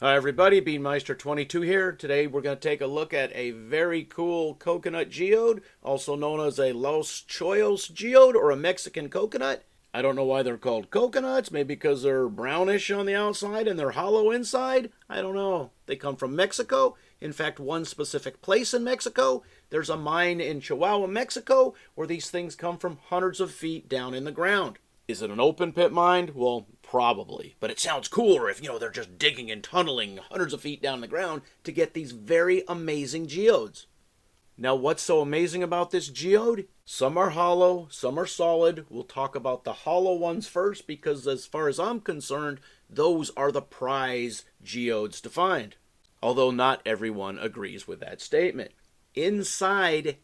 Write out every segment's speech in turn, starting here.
Hi everybody, Beanmeister22 here. Today we're going to take a look at a very cool coconut geode, also known as a Los Choyas geode or a Mexican coconut. I don't know why they're called coconuts, maybe because they're brownish on the outside and they're hollow inside. I don't know. They come from Mexico. In fact, one specific place in Mexico. There's a mine in Chihuahua, Mexico, where these things come from hundreds of feet down in the ground. Is it an open pit mine? Well, probably. But it sounds cooler if, they're just digging and tunneling hundreds of feet down the ground to get these very amazing geodes. Now, what's so amazing about this geode? Some are hollow, some are solid. We'll talk about the hollow ones first because as far as I'm concerned, those are the prize geodes to find. Although not everyone agrees with that statement. Inside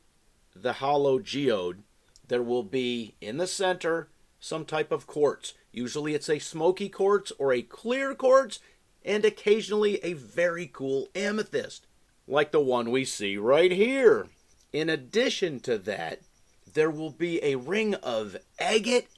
the hollow geode, there will be, in the center, some type of quartz. Usually it's a smoky quartz or a clear quartz, and occasionally a very cool amethyst, like the one we see right here. In addition to that, there will be a ring of agate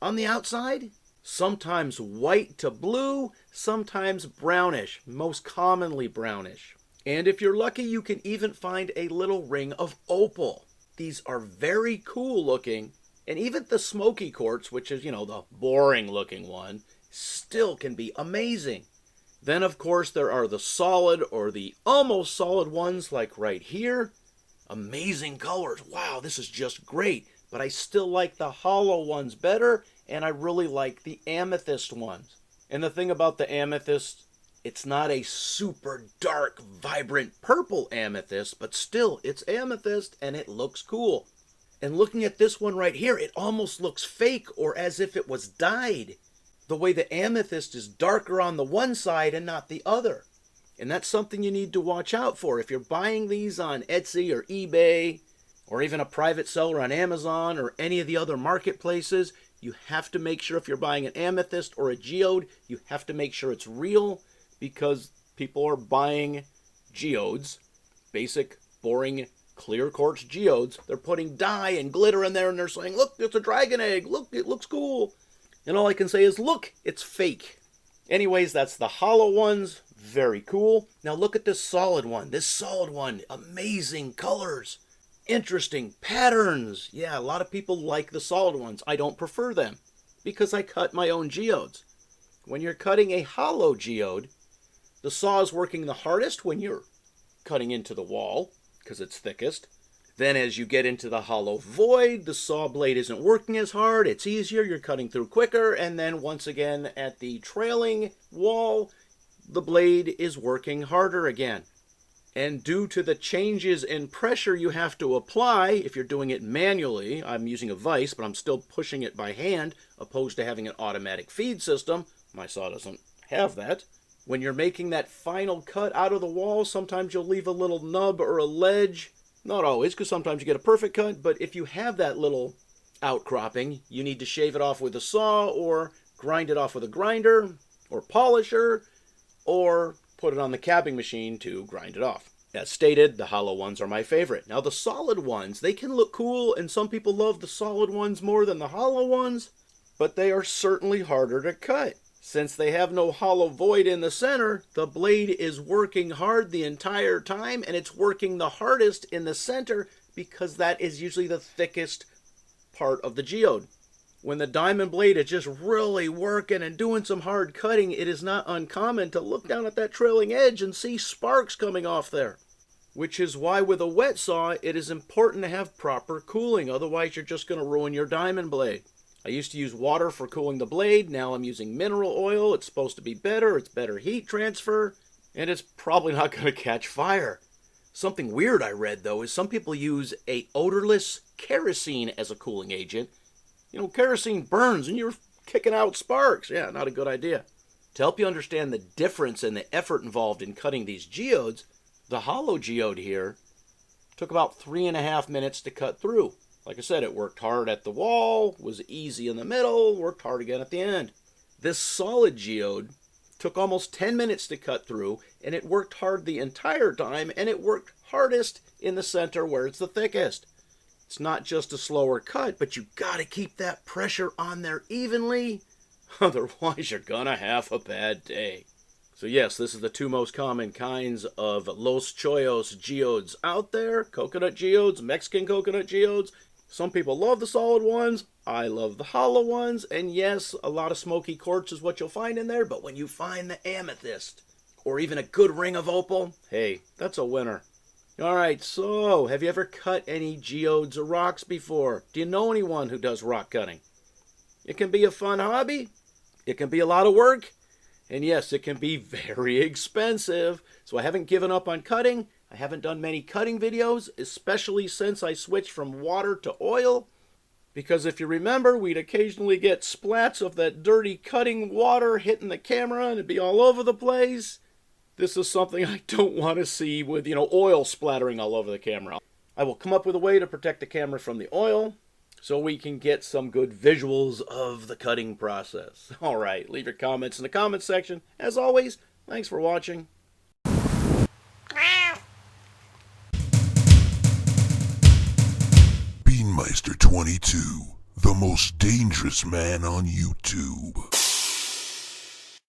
on the outside, sometimes white to blue, sometimes brownish, most commonly brownish. And if you're lucky, you can even find a little ring of opal. These are very cool looking. And even the smoky quartz, which is, the boring looking one, still can be amazing. Then, of course, there are the solid or the almost solid ones like right here. Amazing colors. Wow, this is just great. But I still like the hollow ones better, and I really like the amethyst ones. And the thing about the amethyst, it's not a super dark, vibrant purple amethyst, but still, it's amethyst and it looks cool. And looking at this one right here, it almost looks fake or as if it was dyed. The way the amethyst is darker on the one side and not the other. And that's something you need to watch out for. If you're buying these on Etsy or eBay, or even a private seller on Amazon or any of the other marketplaces, you have to make sure if you're buying an amethyst or a geode, you have to make sure it's real because people are buying geodes, basic, boring clear quartz geodes. They're putting dye and glitter in there and they're saying, look, it's a dragon egg. Look, it looks cool. And all I can say is, look, it's fake. Anyways, that's the hollow ones. Very cool. Now look at this solid one. This solid one, amazing colors. Interesting patterns. Yeah, a lot of people like the solid ones. I don't prefer them because I cut my own geodes. When you're cutting a hollow geode, the saw is working the hardest when you're cutting into the wall, because it's thickest. Then as you get into the hollow void, the saw blade isn't working as hard, it's easier, you're cutting through quicker, and then once again at the trailing wall, the blade is working harder again. And due to the changes in pressure you have to apply, if you're doing it manually, I'm using a vise, but I'm still pushing it by hand, opposed to having an automatic feed system. My saw doesn't have that. When you're making that final cut out of the wall, sometimes you'll leave a little nub or a ledge. Not always, because sometimes you get a perfect cut, but if you have that little outcropping, you need to shave it off with a saw or grind it off with a grinder or polisher or put it on the capping machine to grind it off. As stated, the hollow ones are my favorite. Now the solid ones, they can look cool, and some people love the solid ones more than the hollow ones, but they are certainly harder to cut. Since they have no hollow void in the center, the blade is working hard the entire time, and it's working the hardest in the center because that is usually the thickest part of the geode. When the diamond blade is just really working and doing some hard cutting, it is not uncommon to look down at that trailing edge and see sparks coming off there. Which is why with a wet saw, it is important to have proper cooling, otherwise you're just going to ruin your diamond blade. I used to use water for cooling the blade. Now I'm using mineral oil. It's supposed to be better. It's better heat transfer. And it's probably not going to catch fire. Something weird I read, though, is some people use a odorless kerosene as a cooling agent. Kerosene burns and you're kicking out sparks. Yeah, not a good idea. To help you understand the difference and the effort involved in cutting these geodes, the hollow geode here took about 3.5 minutes to cut through. Like I said, it worked hard at the wall, was easy in the middle, worked hard again at the end. This solid geode took almost 10 minutes to cut through, and it worked hard the entire time, and it worked hardest in the center where it's the thickest. It's not just a slower cut, but you got to keep that pressure on there evenly. Otherwise, you're going to have a bad day. So yes, this is the two most common kinds of Los Choyas geodes out there. Coconut geodes, Mexican coconut geodes. Some people love the solid ones. I love the hollow ones. And yes, a lot of smoky quartz is what you'll find in there. But when you find the amethyst, or even a good ring of opal, hey, that's a winner. Alright, so have you ever cut any geodes or rocks before? Do you know anyone who does rock cutting? It can be a fun hobby. It can be a lot of work. And yes, it can be very expensive. So I haven't given up on cutting. I haven't done many cutting videos, especially since I switched from water to oil. Because if you remember, we'd occasionally get splats of that dirty cutting water hitting the camera and it'd be all over the place. This is something I don't want to see with, oil splattering all over the camera. I will come up with a way to protect the camera from the oil, so we can get some good visuals of the cutting process. Alright, leave your comments in the comments section. As always, thanks for watching. Beanmeister 22, the most dangerous man on YouTube.